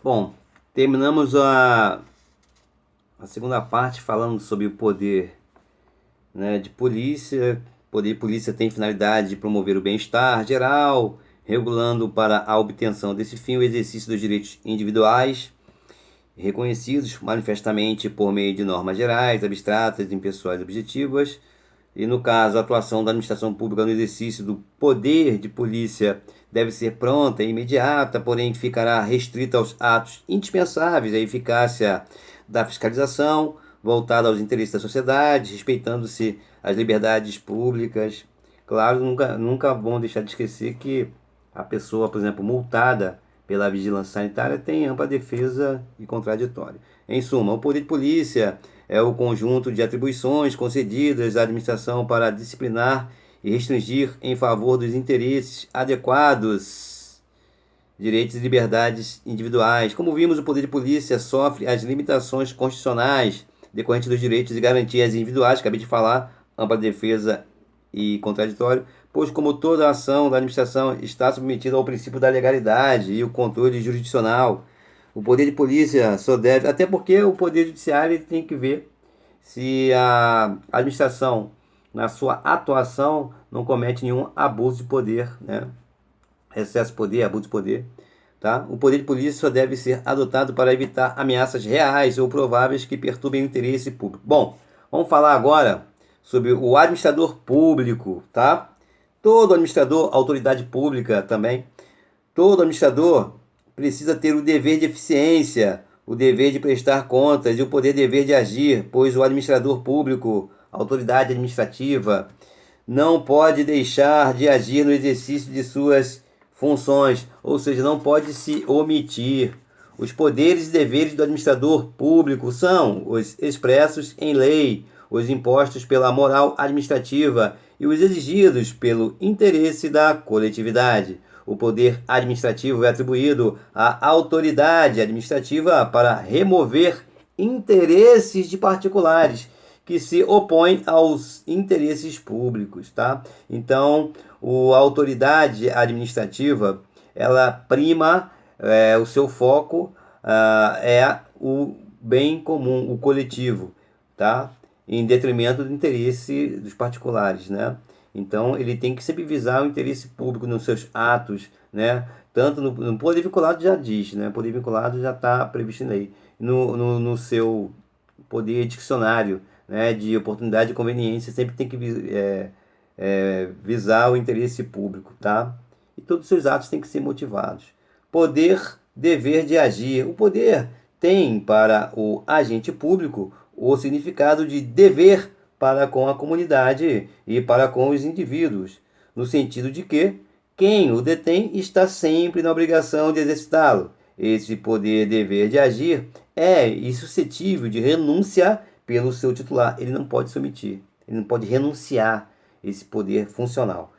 Bom, terminamos a segunda parte falando sobre o poder, né, de polícia. O poder de polícia tem finalidade de promover o bem-estar geral, regulando para a obtenção desse fim o exercício dos direitos individuais, reconhecidos manifestamente por meio de normas gerais, abstratas, impessoais e objetivas. E no caso, a atuação da administração pública no exercício do poder de polícia deve ser pronta e imediata, porém ficará restrita aos atos indispensáveis à eficácia da fiscalização, voltada aos interesses da sociedade, respeitando-se as liberdades públicas. Claro, nunca vão deixar de esquecer que a pessoa, por exemplo, multada pela vigilância sanitária tem ampla defesa e contraditório. Em suma, o poder de polícia é o conjunto de atribuições concedidas à administração para disciplinar e restringir em favor dos interesses adequados, direitos e liberdades individuais. Como vimos, o poder de polícia sofre as limitações constitucionais decorrentes dos direitos e garantias individuais, acabei de falar, ampla defesa e contraditório, pois como toda ação da administração está submetida ao princípio da legalidade e o controle jurisdicional, o poder de polícia só deve, até porque o poder judiciário tem que ver se a administração, na sua atuação, não comete nenhum abuso de poder, né? Excesso de poder, abuso de poder. Tá? O poder de polícia só deve ser adotado para evitar ameaças reais ou prováveis que perturbem o interesse público. Bom, vamos falar agora sobre o administrador público, tá? Todo administrador, autoridade pública também, todo administrador precisa ter o dever de eficiência, o dever de prestar contas e o poder dever de agir, pois o administrador público, autoridade administrativa, não pode deixar de agir no exercício de suas funções, ou seja, não pode se omitir. Os poderes e deveres do administrador público são os expressos em lei, os impostos pela moral administrativa e os exigidos pelo interesse da coletividade. O poder administrativo é atribuído à autoridade administrativa para remover interesses de particulares que se opõem aos interesses públicos, tá? Então, a autoridade administrativa, ela prima, o seu foco é o bem comum, o coletivo, tá? Em detrimento do interesse dos particulares, né? Então, ele tem que sempre visar o interesse público nos seus atos, né? Tanto no poder vinculado já diz, né? Poder vinculado já está previsto em lei. No seu poder discricionário, né? De oportunidade e conveniência, sempre tem que visar o interesse público, tá? E todos os seus atos têm que ser motivados. Poder, dever de agir. O poder tem para o agente público o significado de dever para com a comunidade e para com os indivíduos, no sentido de que quem o detém está sempre na obrigação de exercitá-lo. Esse poder dever de agir é insuscetível de renúncia pelo seu titular. Ele não pode se omitir, ele não pode renunciar esse poder funcional.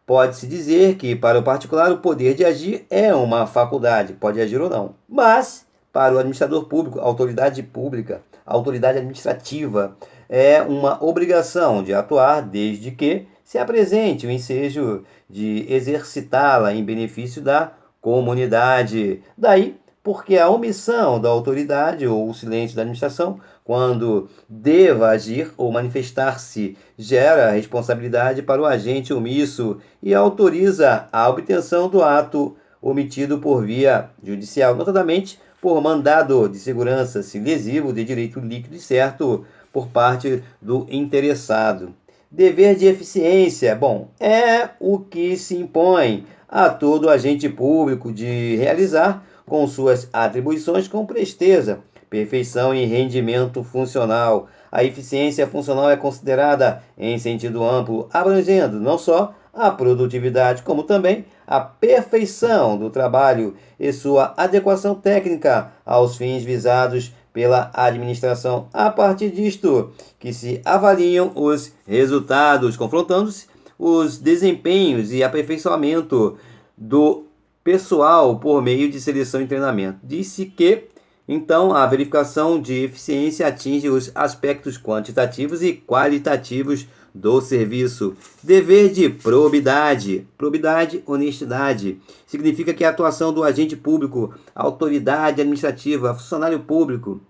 Pode-se dizer que, para o particular, o poder de agir é uma faculdade, pode agir ou não. Mas, para o administrador público, a autoridade pública, a autoridade administrativa, é uma obrigação de atuar desde que se apresente o ensejo de exercitá-la em benefício da comunidade. Daí, porque a omissão da autoridade ou o silêncio da administração, quando deva agir ou manifestar-se, gera responsabilidade para o agente omisso e autoriza a obtenção do ato omitido por via judicial, notadamente por mandado de segurança, se lesivo de direito líquido e certo por parte do interessado. Dever de eficiência, bom, é o que se impõe a todo agente público de realizar com suas atribuições com presteza, perfeição e rendimento funcional. A eficiência funcional é considerada em sentido amplo, abrangendo não só a produtividade, como também a perfeição do trabalho e sua adequação técnica aos fins visados pela administração. A partir disto, que se avaliam os resultados, confrontando-se os desempenhos e aperfeiçoamento do pessoal por meio de seleção e treinamento. Disse que, então, a verificação de eficiência atinge os aspectos quantitativos e qualitativos do serviço. Dever de probidade. Probidade, honestidade. Significa que a atuação do agente público, autoridade administrativa, funcionário público,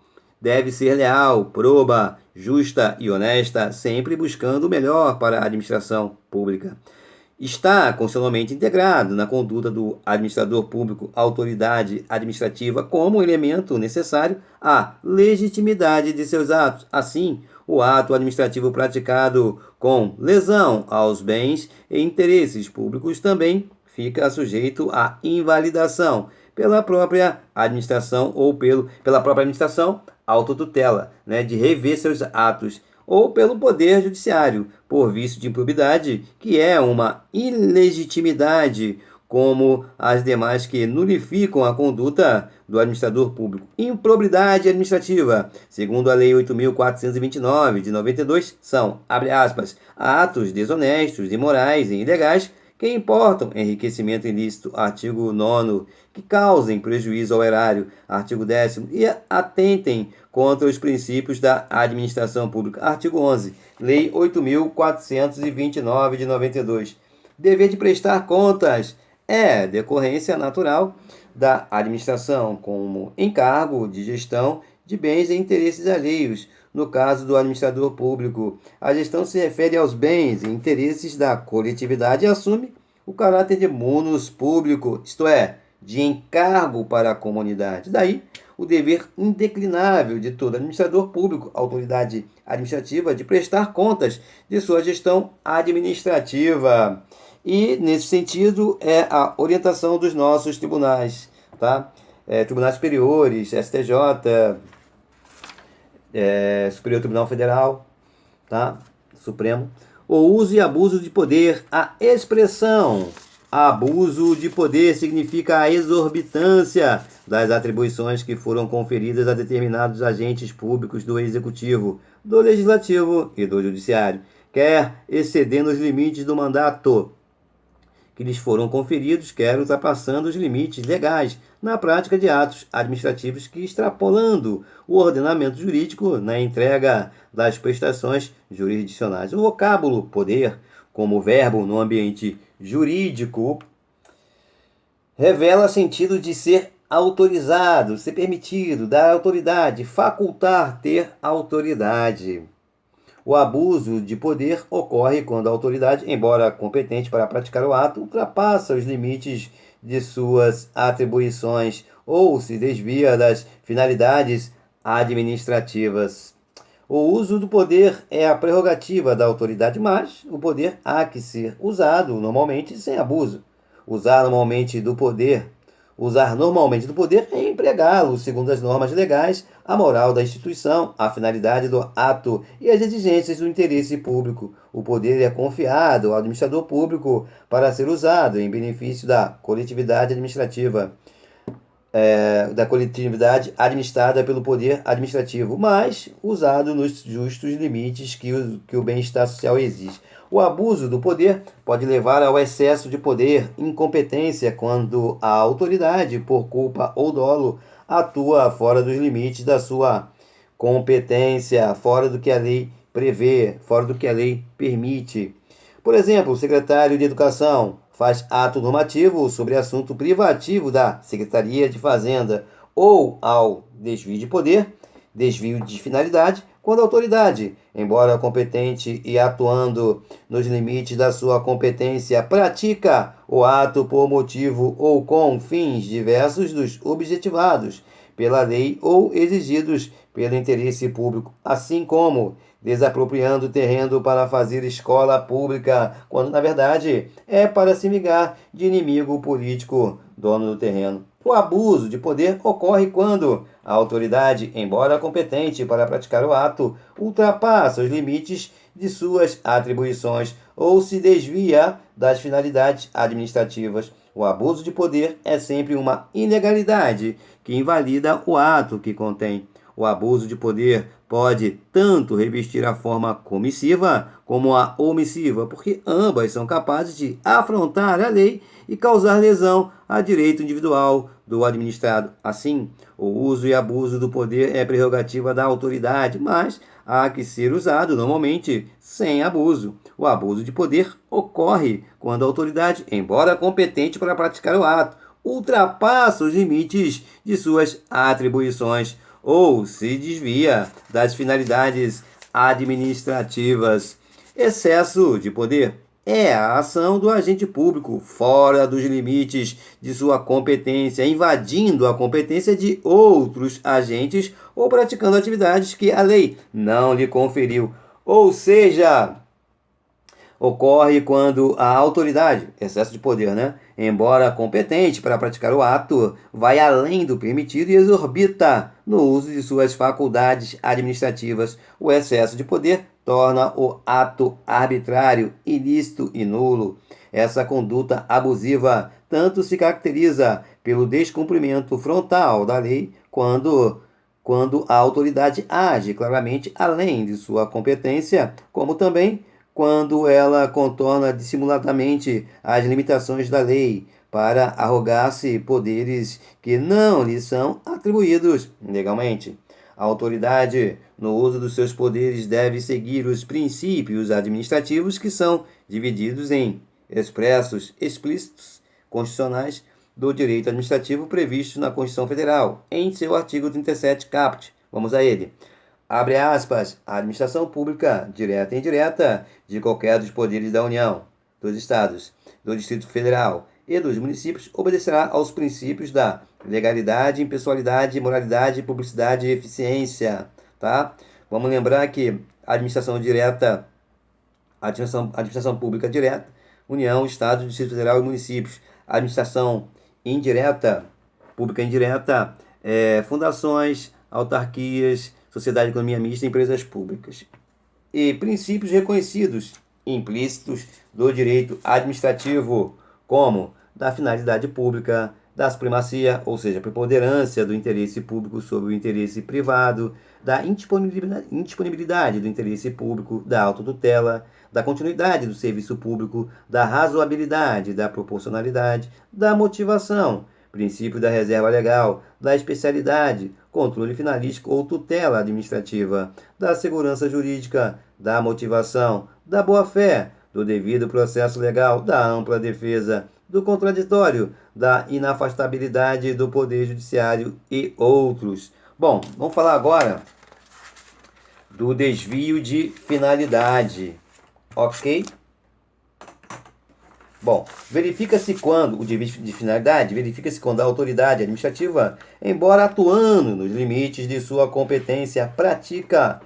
deve ser leal, proba, justa e honesta, sempre buscando o melhor para a administração pública. Está constitucionalmente integrado na conduta do administrador público, autoridade administrativa, como elemento necessário à legitimidade de seus atos. Assim, o ato administrativo praticado com lesão aos bens e interesses públicos também fica sujeito à invalidação pela própria administração ou pela própria administração autotutela, de rever seus atos, ou pelo Poder Judiciário, por vício de improbidade, que é uma ilegitimidade, como as demais que nulificam a conduta do administrador público. Improbidade administrativa, segundo a Lei 8.429, de 92, são, abre aspas, atos desonestos, imorais e ilegais que importam enriquecimento ilícito, artigo 9º, que causem prejuízo ao erário, artigo 10º, e atentem contra os princípios da administração pública, artigo 11, Lei 8.429 de 92. Dever de prestar contas é decorrência natural da administração, como encargo de gestão de bens e interesses alheios. No caso do administrador público, a gestão se refere aos bens e interesses da coletividade e assume o caráter de munus público, isto é, de encargo para a comunidade. Daí, o dever indeclinável de todo administrador público, autoridade administrativa, de prestar contas de sua gestão administrativa. E, nesse sentido, é a orientação dos nossos tribunais, tá? Tribunais superiores, STJ, Superior Tribunal Federal, tá? Supremo. O uso e abuso de poder, a expressão abuso de poder significa a exorbitância das atribuições que foram conferidas a determinados agentes públicos do Executivo, do Legislativo e do Judiciário, quer excedendo os limites do mandato que lhes foram conferidos, quer ultrapassando os limites legais na prática de atos administrativos que extrapolando o ordenamento jurídico na entrega das prestações jurisdicionais. O vocábulo poder, como verbo no ambiente jurídico, revela sentido de ser autorizado, ser permitido, dar autoridade, facultar, ter autoridade. O abuso de poder ocorre quando a autoridade, embora competente para praticar o ato, ultrapassa os limites de suas atribuições ou se desvia das finalidades administrativas. O uso do poder é a prerrogativa da autoridade, mas o poder há que ser usado normalmente sem abuso. Usar normalmente do poder é empregá-lo segundo as normas legais, a moral da instituição, a finalidade do ato e as exigências do interesse público. O poder é confiado ao administrador público para ser usado em benefício da coletividade administrativa, administrada pelo poder administrativo, mas usado nos justos limites que o bem-estar social exige. O abuso do poder pode levar ao excesso de poder, incompetência, quando a autoridade, por culpa ou dolo, atua fora dos limites da sua competência, fora do que a lei prevê, fora do que a lei permite. Por exemplo, o secretário de Educação faz ato normativo sobre assunto privativo da Secretaria de Fazenda, ou ao desvio de poder, desvio de finalidade, quando a autoridade, embora competente e atuando nos limites da sua competência, pratica o ato por motivo ou com fins diversos dos objetivados pela lei ou exigidos pelo interesse público, assim como desapropriando terreno para fazer escola pública, quando na verdade é para se vingar de inimigo político, dono do terreno. O abuso de poder ocorre quando a autoridade, embora competente para praticar o ato, ultrapassa os limites de suas atribuições ou se desvia das finalidades administrativas. O abuso de poder é sempre uma ilegalidade que invalida o ato que contém. O abuso de poder pode tanto revestir a forma comissiva como a omissiva, porque ambas são capazes de afrontar a lei e causar lesão a direito individual do administrado. Assim, o uso e abuso do poder é prerrogativa da autoridade, mas há que ser usado normalmente sem abuso. O abuso de poder ocorre quando a autoridade, embora competente para praticar o ato, ultrapassa os limites de suas atribuições ou se desvia das finalidades administrativas. Excesso de poder é a ação do agente público fora dos limites de sua competência, invadindo a competência de outros agentes ou praticando atividades que a lei não lhe conferiu. Ou seja, ocorre quando a autoridade, excesso de poder, embora competente para praticar o ato, vai além do permitido e exorbita no uso de suas faculdades administrativas. O excesso de poder torna o ato arbitrário, ilícito e nulo. Essa conduta abusiva tanto se caracteriza pelo descumprimento frontal da lei, quando a autoridade age claramente além de sua competência, como também quando ela contorna dissimuladamente as limitações da lei para arrogar-se poderes que não lhe são atribuídos legalmente. A autoridade, no uso dos seus poderes, deve seguir os princípios administrativos que são divididos em expressos, explícitos, constitucionais do direito administrativo previstos na Constituição Federal, em seu artigo 37 caput. Vamos a ele. Abre aspas, a administração pública, direta e indireta, de qualquer dos poderes da União, dos Estados, do Distrito Federal e dos municípios, obedecerá aos princípios da legalidade, impessoalidade, moralidade, publicidade e eficiência. Tá? Vamos lembrar que a administração direta, administração pública direta, União, Estado, Distrito Federal e municípios. A administração indireta, pública indireta, fundações, autarquias, sociedade de economia mista e empresas públicas. E princípios reconhecidos, implícitos do direito administrativo, como da finalidade pública, da supremacia, ou seja, preponderância do interesse público sobre o interesse privado, da indisponibilidade do interesse público, da autotutela, da continuidade do serviço público, da razoabilidade, da proporcionalidade, da motivação, princípio da reserva legal, da especialidade, controle finalístico ou tutela administrativa, da segurança jurídica, da motivação, da boa-fé, do devido processo legal, da ampla defesa, do contraditório, da inafastabilidade do Poder Judiciário e outros. Bom, vamos falar agora do desvio de finalidade, ok? Bom, verifica-se quando o desvio de finalidade, verifica-se quando a autoridade administrativa, embora atuando nos limites de sua competência, pratica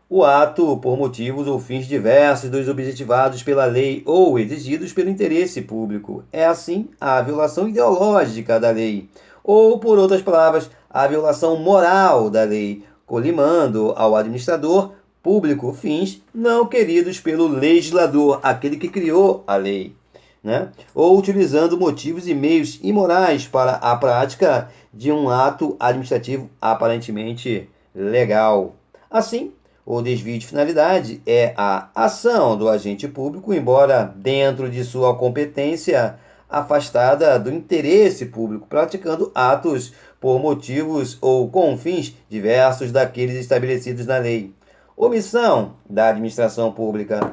o ato por motivos ou fins diversos dos objetivados pela lei ou exigidos pelo interesse público. É assim a violação ideológica da lei, ou, por outras palavras, a violação moral da lei, colimando ao administrador público fins não queridos pelo legislador, aquele que criou a lei, ou utilizando motivos e meios imorais para a prática de um ato administrativo aparentemente legal. Assim, o desvio de finalidade é a ação do agente público, embora dentro de sua competência, afastada do interesse público, praticando atos por motivos ou com fins diversos daqueles estabelecidos na lei. Omissão da administração pública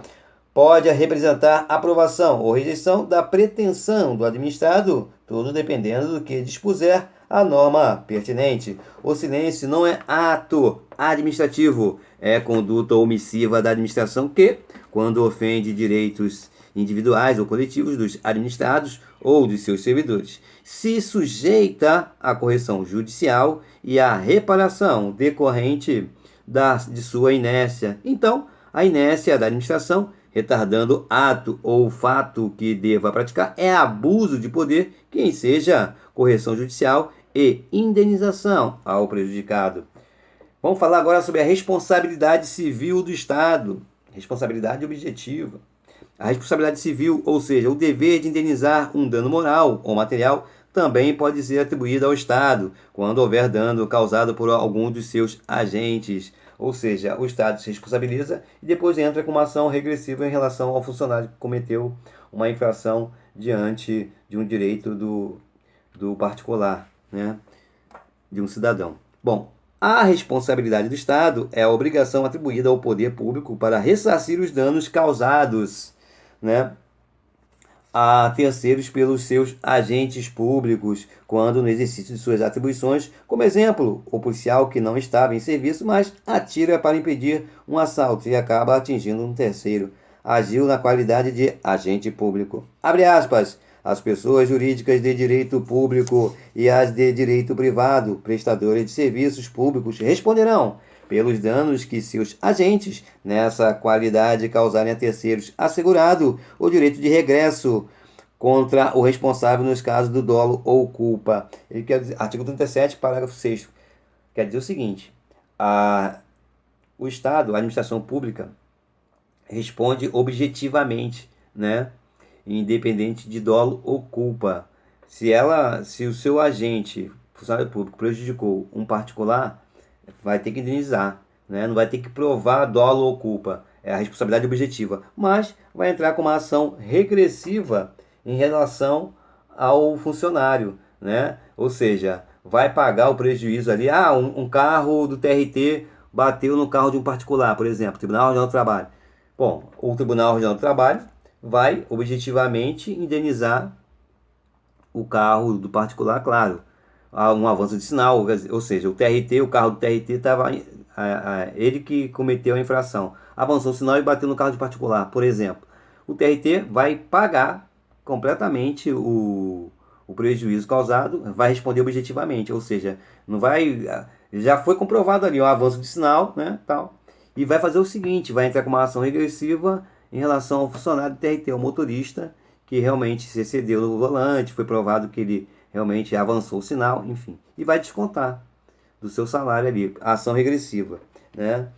pode representar aprovação ou rejeição da pretensão do administrado, tudo dependendo do que dispuser a norma pertinente. O silêncio não é ato administrativo, é conduta omissiva da administração que, quando ofende direitos individuais ou coletivos dos administrados ou dos seus servidores, se sujeita à correção judicial e à reparação decorrente de sua inércia. Então, a inércia da administração, retardando ato ou fato que deva praticar, é abuso de poder que enseja correção judicial e indenização ao prejudicado. Vamos falar agora sobre a responsabilidade civil do Estado, responsabilidade objetiva. A responsabilidade civil, ou seja, o dever de indenizar um dano moral ou material, também pode ser atribuída ao Estado, quando houver dano causado por algum dos seus agentes. Ou seja, o Estado se responsabiliza e depois entra com uma ação regressiva em relação ao funcionário que cometeu uma infração diante de um direito do particular, né? De um cidadão. Bom, a responsabilidade do Estado é a obrigação atribuída ao poder público para ressarcir os danos causados, né, a terceiros pelos seus agentes públicos, quando no exercício de suas atribuições, como exemplo, o policial que não estava em serviço, mas atira para impedir um assalto e acaba atingindo um terceiro, agiu na qualidade de agente público. Abre aspas. As pessoas jurídicas de direito público e as de direito privado, prestadores de serviços públicos, responderão pelos danos que seus agentes, nessa qualidade, causarem a terceiros, assegurado o direito de regresso contra o responsável nos casos do dolo ou culpa. Ele quer dizer, artigo 37, parágrafo 6º, quer dizer o seguinte: o Estado, a administração pública, responde objetivamente, né, independente de dolo ou culpa. Se o seu agente, funcionário público, prejudicou um particular, vai ter que indenizar, né? Não vai ter que provar dolo ou culpa. É a responsabilidade objetiva. Mas vai entrar com uma ação regressiva em relação ao funcionário, né? Ou seja, vai pagar o prejuízo ali. Um carro do TRT bateu no carro de um particular, por exemplo, Tribunal Regional do Trabalho. Bom, o Tribunal Regional do Trabalho vai objetivamente indenizar o carro do particular, claro. Há um avanço de sinal, ou seja, o carro do TRT estava ele que cometeu a infração. Avançou o sinal e bateu no carro de particular, por exemplo. O TRT vai pagar completamente o prejuízo causado, vai responder objetivamente, ou seja, não vai, já foi comprovado ali o avanço de sinal, né, tal. E vai fazer o seguinte, vai entrar com uma ação regressiva em relação ao funcionário do TRT, o motorista, que realmente se excedeu no volante, foi provado que ele realmente avançou o sinal, enfim. E vai descontar do seu salário ali, a ação regressiva, né?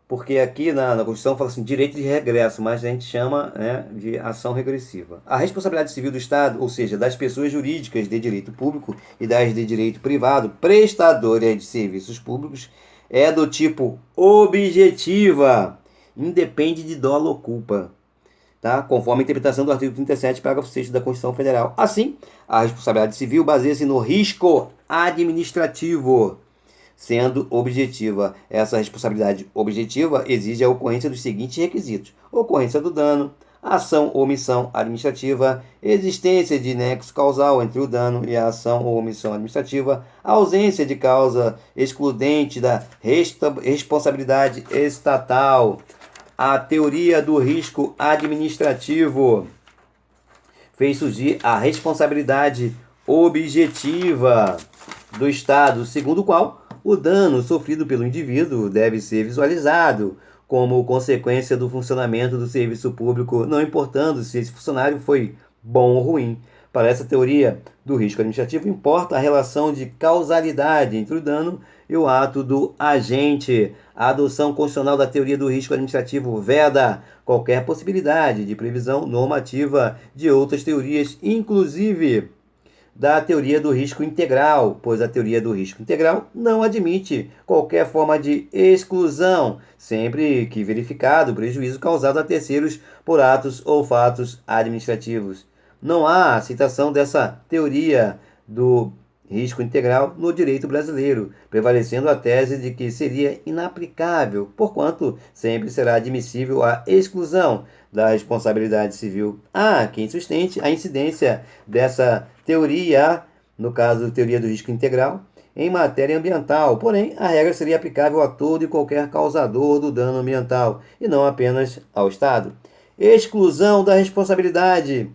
Porque aqui na Constituição fala assim, direito de regresso, mas a gente chama, né, de ação regressiva. A responsabilidade civil do Estado, ou seja, das pessoas jurídicas de direito público e das de direito privado, prestadoras de serviços públicos, é do tipo objetiva, independe de dolo ou culpa, tá? Conforme a interpretação do artigo 37, parágrafo 6º da Constituição Federal. Assim, a responsabilidade civil baseia-se no risco administrativo, sendo objetiva. Essa responsabilidade objetiva exige a ocorrência dos seguintes requisitos: ocorrência do dano, ação ou omissão administrativa, existência de nexo causal entre o dano e a ação ou omissão administrativa, ausência de causa excludente da responsabilidade estatal. A teoria do risco administrativo fez surgir a responsabilidade objetiva do Estado, segundo o qual o dano sofrido pelo indivíduo deve ser visualizado como consequência do funcionamento do serviço público, não importando se esse funcionário foi bom ou ruim. Para essa teoria do risco administrativo, importa a relação de causalidade entre o dano e o ato do agente. A adoção constitucional da teoria do risco administrativo veda qualquer possibilidade de previsão normativa de outras teorias, inclusive da teoria do risco integral, pois a teoria do risco integral não admite qualquer forma de exclusão, sempre que verificado o prejuízo causado a terceiros por atos ou fatos administrativos. Não há citação dessa teoria do risco integral no direito brasileiro, prevalecendo a tese de que seria inaplicável, porquanto sempre será admissível a exclusão da responsabilidade civil. Há quem sustente a incidência dessa teoria, no caso da teoria do risco integral, em matéria ambiental, porém a regra seria aplicável a todo e qualquer causador do dano ambiental, e não apenas ao Estado. Exclusão da responsabilidade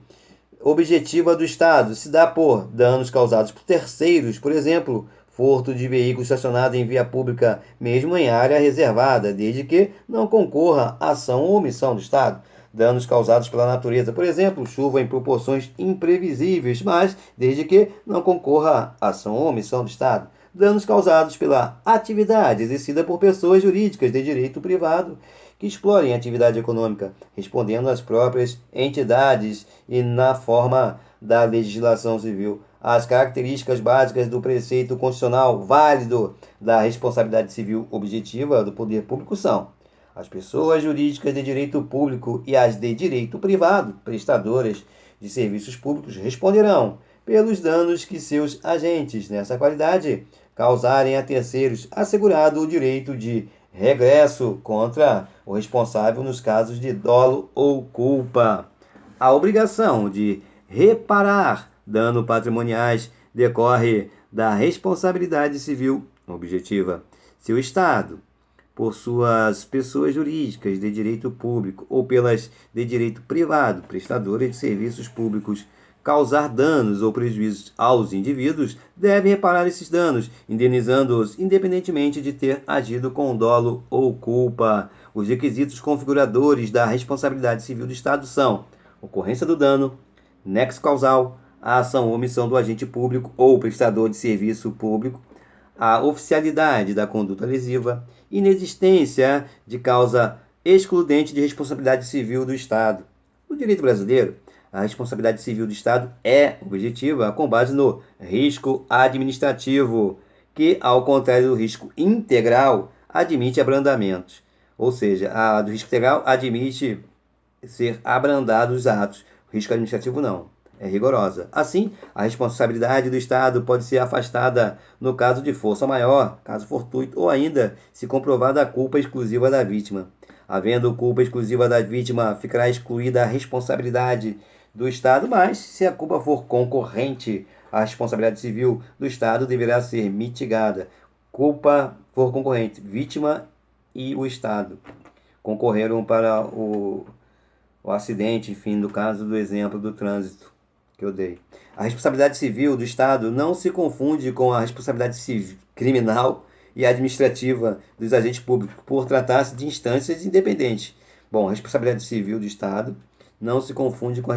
objetiva do Estado se dá por danos causados por terceiros, por exemplo, furto de veículo estacionado em via pública, mesmo em área reservada, desde que não concorra a ação ou omissão do Estado. Danos causados pela natureza, por exemplo, chuva em proporções imprevisíveis, mas desde que não concorra a ação ou omissão do Estado. Danos causados pela atividade exercida por pessoas jurídicas de direito privado que explorem a atividade econômica, respondendo às próprias entidades e na forma da legislação civil. As características básicas do preceito constitucional válido da responsabilidade civil objetiva do poder público são: as pessoas jurídicas de direito público e as de direito privado, prestadoras de serviços públicos, responderão pelos danos que seus agentes, nessa qualidade, causarem a terceiros, assegurado o direito de regresso contra o responsável nos casos de dolo ou culpa. A obrigação de reparar danos patrimoniais decorre da responsabilidade civil objetiva. Se o Estado, por suas pessoas jurídicas de direito público ou pelas de direito privado, prestadoras de serviços públicos, causar danos ou prejuízos aos indivíduos, deve reparar esses danos, indenizando-os independentemente de ter agido com dolo ou culpa. Os requisitos configuradores da responsabilidade civil do Estado são: ocorrência do dano, nexo causal, a ação ou omissão do agente público ou prestador de serviço público, a oficialidade da conduta lesiva, inexistência de causa excludente de responsabilidade civil do Estado. No direito brasileiro, a responsabilidade civil do Estado é objetiva com base no risco administrativo, que, ao contrário do risco integral, admite abrandamentos. Ou seja, a do risco integral admite ser abrandados os atos. O risco administrativo não, é rigorosa. Assim, a responsabilidade do Estado pode ser afastada no caso de força maior, caso fortuito, ou ainda se comprovada a culpa exclusiva da vítima. Havendo culpa exclusiva da vítima, ficará excluída a responsabilidade do Estado, mas se a culpa for concorrente, a responsabilidade civil do Estado deverá ser mitigada. Culpa for concorrente, vítima e o Estado concorreram para o acidente, enfim, no caso do exemplo do trânsito que eu dei. A responsabilidade civil do Estado não se confunde com a responsabilidade civil, criminal e administrativa dos agentes públicos, por tratar-se de instâncias independentes. Bom, a responsabilidade civil do Estado não se confunde com a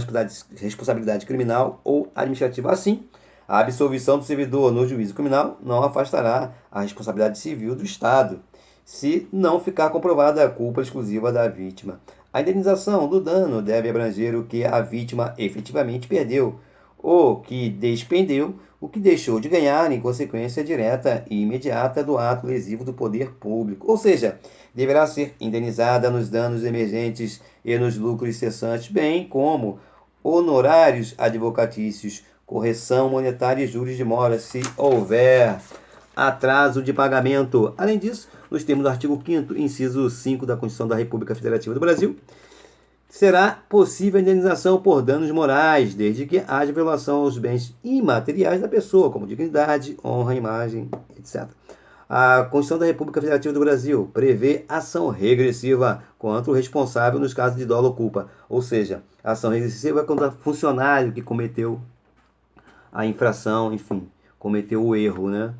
responsabilidade criminal ou administrativa. Assim, a absolvição do servidor no juízo criminal não afastará a responsabilidade civil do Estado, se não ficar comprovada a culpa exclusiva da vítima. A indenização do dano deve abranger o que a vítima efetivamente perdeu, ou que despendeu, o que deixou de ganhar em consequência direta e imediata do ato lesivo do poder público. Ou seja, deverá ser indenizada nos danos emergentes e nos lucros cessantes, bem como honorários advocatícios, correção monetária e juros de mora, se houver atraso de pagamento. Além disso, nos termos do artigo 5º, inciso 5 da Constituição da República Federativa do Brasil, será possível a indenização por danos morais, desde que haja violação aos bens imateriais da pessoa, como dignidade, honra, imagem, etc. A Constituição da República Federativa do Brasil prevê ação regressiva contra o responsável nos casos de dolo ou culpa. Ou seja, a ação regressiva é contra o funcionário que cometeu a infração, enfim, cometeu o erro, né?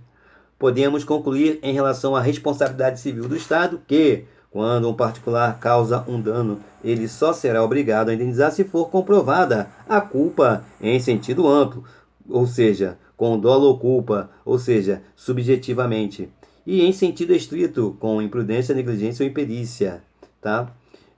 Podemos concluir em relação à responsabilidade civil do Estado que, quando um particular causa um dano, ele só será obrigado a indenizar se for comprovada a culpa em sentido amplo, ou seja, com dolo ou culpa, ou seja, subjetivamente, e em sentido estrito, com imprudência, negligência ou imperícia, tá?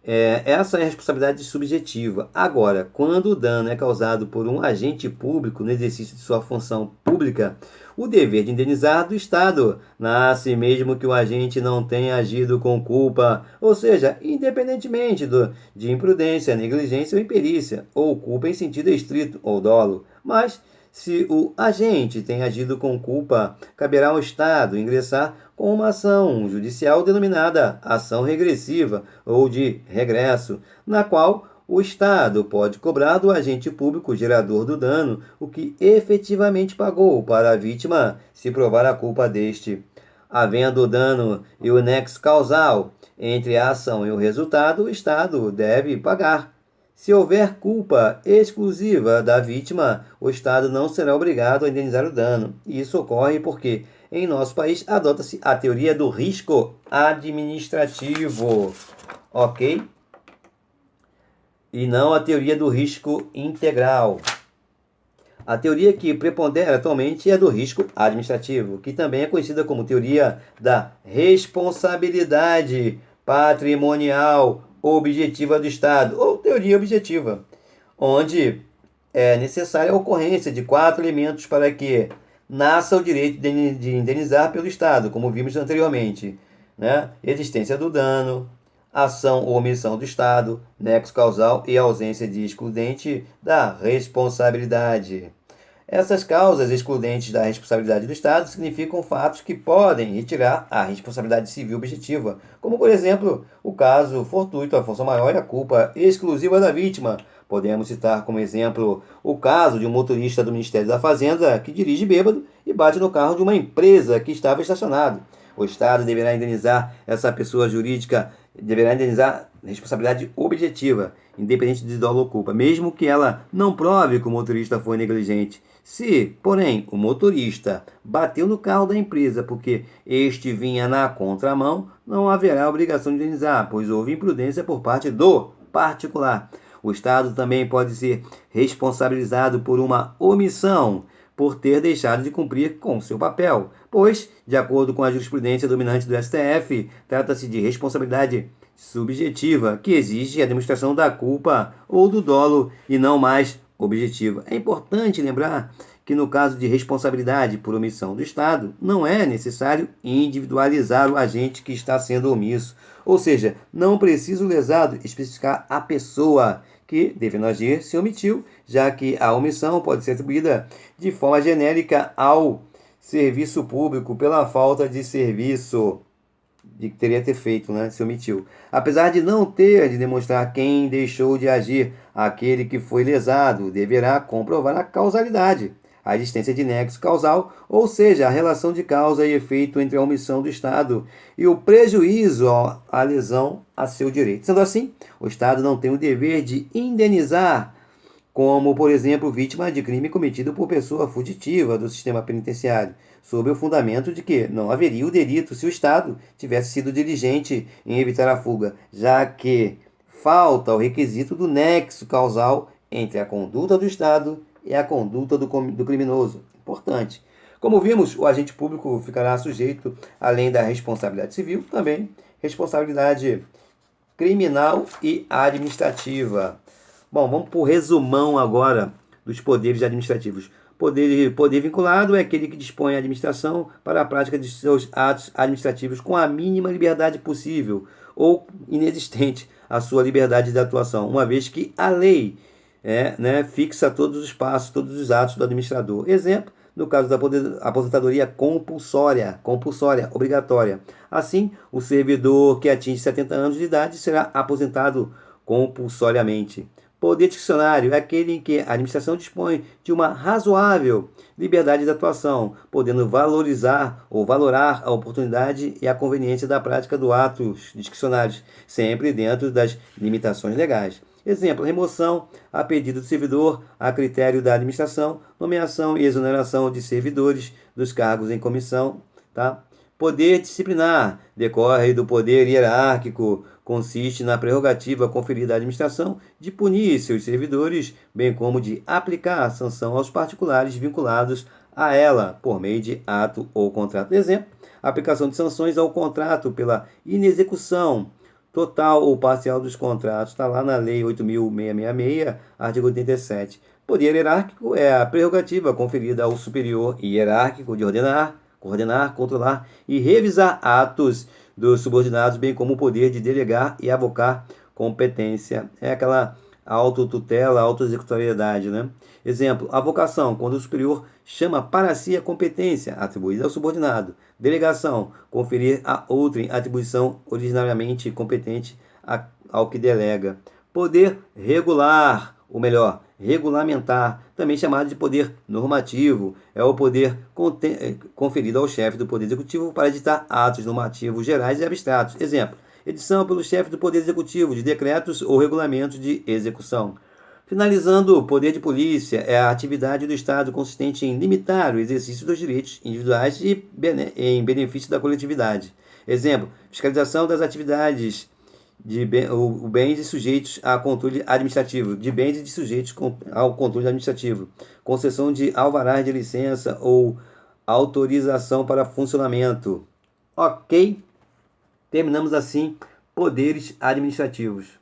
Essa é a responsabilidade subjetiva. Agora, quando o dano é causado por um agente público no exercício de sua função pública, o dever de indenizar do Estado nasce mesmo que o agente não tenha agido com culpa, ou seja, independentemente de imprudência, negligência ou imperícia, ou culpa em sentido estrito ou dolo. Mas, se o agente tem agido com culpa, caberá ao Estado ingressar com uma ação judicial denominada ação regressiva ou de regresso, na qual o Estado pode cobrar do agente público gerador do dano o que efetivamente pagou para a vítima, se provar a culpa deste. Havendo o dano e o nexo causal entre a ação e o resultado, o Estado deve pagar. Se houver culpa exclusiva da vítima, o Estado não será obrigado a indenizar o dano. Isso ocorre porque, em nosso país, adota-se a teoria do risco administrativo, ok? E não a teoria do risco integral. A teoria que prepondera atualmente é a do risco administrativo, que também é conhecida como teoria da responsabilidade patrimonial objetiva do Estado, ou teoria objetiva, onde é necessária a ocorrência de 4 elementos para que nasça o direito de indenizar pelo Estado, como vimos anteriormente, né? Existência do dano, ação ou omissão do Estado, nexo causal e ausência de excludente da responsabilidade. Essas causas excludentes da responsabilidade do Estado significam fatos que podem retirar a responsabilidade civil objetiva, como, por exemplo, o caso fortuito, a força maior e a culpa exclusiva da vítima. Podemos citar como exemplo o caso de um motorista do Ministério da Fazenda que dirige bêbado e bate no carro de uma empresa que estava estacionado. O Estado deverá indenizar essa pessoa jurídica, deverá indenizar responsabilidade objetiva, independente de dolo ou culpa, mesmo que ela não prove que o motorista foi negligente. Se, porém, o motorista bateu no carro da empresa porque este vinha na contramão, não haverá obrigação de indenizar, pois houve imprudência por parte do particular. O Estado também pode ser responsabilizado por uma omissão, por ter deixado de cumprir com seu papel, pois, de acordo com a jurisprudência dominante do STF, trata-se de responsabilidade subjetiva, que exige a demonstração da culpa ou do dolo e não mais objetiva. É importante lembrar que no caso de responsabilidade por omissão do Estado, não é necessário individualizar o agente que está sendo omisso, ou seja, não precisa o lesado especificar a pessoa que, devendo agir, se omitiu, já que a omissão pode ser atribuída de forma genérica ao serviço público pela falta de serviço de que teria ter feito, né? Se omitiu. Apesar de não ter de demonstrar quem deixou de agir, aquele que foi lesado deverá comprovar a causalidade, a existência de nexo causal, ou seja, a relação de causa e efeito entre a omissão do Estado e o prejuízo à lesão a seu direito. Sendo assim, o Estado não tem o dever de indenizar, como, por exemplo, vítima de crime cometido por pessoa fugitiva do sistema penitenciário, sob o fundamento de que não haveria o delito se o Estado tivesse sido diligente em evitar a fuga, já que falta o requisito do nexo causal entre a conduta do Estado e a conduta do criminoso. Importante. Como vimos, o agente público ficará sujeito, além da responsabilidade civil, também responsabilidade criminal e administrativa. Bom, vamos para o resumão agora dos poderes administrativos. Poder vinculado é aquele que dispõe a administração para a prática de seus atos administrativos com a mínima liberdade possível ou inexistente a sua liberdade de atuação, uma vez que a lei fixa todos os passos, todos os atos do administrador. Exemplo, no caso da aposentadoria compulsória, obrigatória. Assim, o servidor que atinge 70 anos de idade será aposentado compulsoriamente. Poder discricionário é aquele em que a administração dispõe de uma razoável liberdade de atuação, podendo valorizar ou valorar a oportunidade e a conveniência da prática do atos discricionários, sempre dentro das limitações legais. Exemplo, remoção a pedido do servidor, a critério da administração, nomeação e exoneração de servidores dos cargos em comissão, tá? Poder disciplinar decorre do poder hierárquico, consiste na prerrogativa conferida à administração de punir seus servidores, bem como de aplicar a sanção aos particulares vinculados a ela, por meio de ato ou contrato. Exemplo, aplicação de sanções ao contrato pela inexecução total ou parcial dos contratos, está lá na Lei 8.666, artigo 87. Poder hierárquico é a prerrogativa conferida ao superior hierárquico de coordenar, controlar e revisar atos dos subordinados, bem como o poder de delegar e avocar competência. É aquela autotutela, autoexecutoriedade, né? Exemplo, avocação, quando o superior chama para si a competência atribuída ao subordinado. Delegação, conferir a outrem atribuição originariamente competente ao que delega. Poder regular, ou melhor, regulamentar, também chamado de poder normativo, é o poder conferido ao chefe do Poder Executivo para editar atos normativos gerais e abstratos. Exemplo, edição pelo chefe do Poder Executivo de decretos ou regulamentos de execução. Finalizando, o poder de polícia é a atividade do Estado consistente em limitar o exercício dos direitos individuais e em benefício da coletividade. Exemplo, fiscalização das atividades de bens e sujeitos a controle administrativo, de bens e de sujeitos ao controle administrativo, concessão de alvarás de licença ou autorização para funcionamento. Ok? Terminamos assim poderes administrativos.